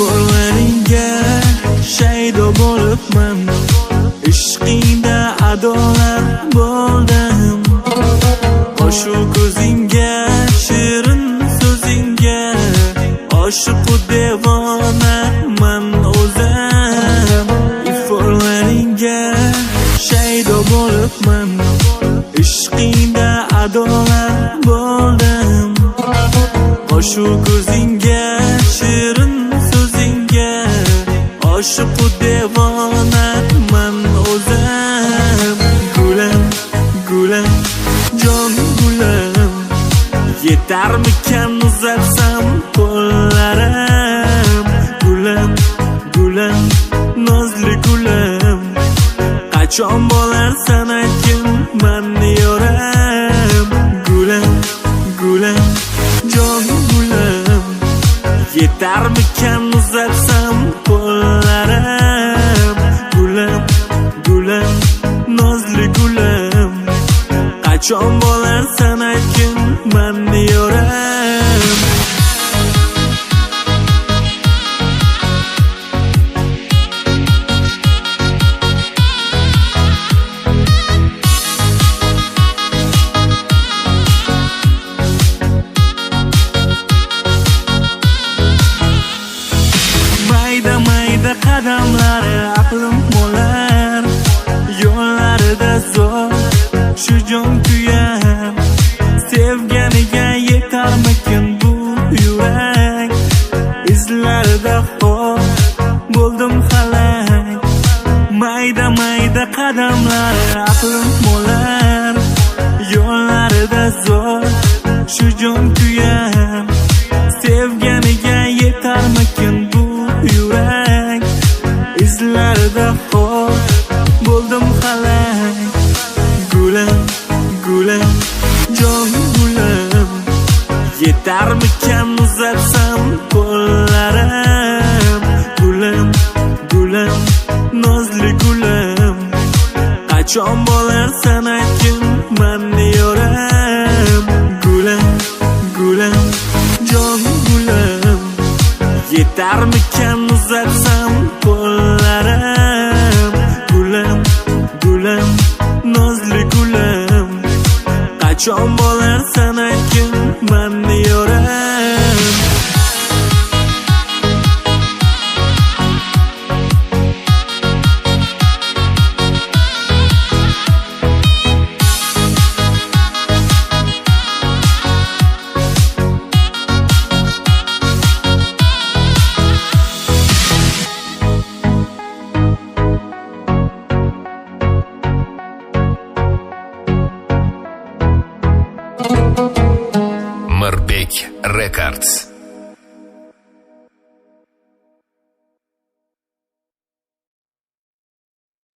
Qo'llaringga shaydo bo'libman, ishqingda adolat bo'ldim. Oshu ko'zingga, shirin so'zingga oshiqu devonaman o'zim. Qo'llaringga shaydo bo'libman, ishqingda adolat bo'ldim. Oshu ko'zingga, shirin oshiqu devonaman o'zim. Gulam, gulam, jon gulam, yetarmikan uzatsam qo'llarim. Gulam, gulam, nozli gulam, qachon bo'larsan aytgin mani yoram. Gulam, gulam, jon gulam, yetarmikan uzatsam qo'llarim. Gulam, gulam, nozli gulam, qachon bo'larsan aytgin mani yoram. Mayda qadamlari aqlim bo'lar, yo'llarida zo'r shu jon kuyar. Sevganiga yetarmikin bu yurak, izlarida xor bo'ldim halak. Mayda qadamlari aqlim bo'lar, yo'llarida zo'r shu jon kuyar. Sevganiga yetarmikin bu yurak, izlarida xor bo'ldim halak. Gulam, gulam, jon gulam, yetarmikan uzatsam qo'llarim. Gulam, gulam, nozli gulam, qachon bo'larsan aytgin mani yoram. Gulam, gulam, jon gulam, yetarmikan uzatsam qo'llarim. Gulam, gulam, nozli gulam, qachon bo'larsan aytgin mani yoram. Mirbek Records.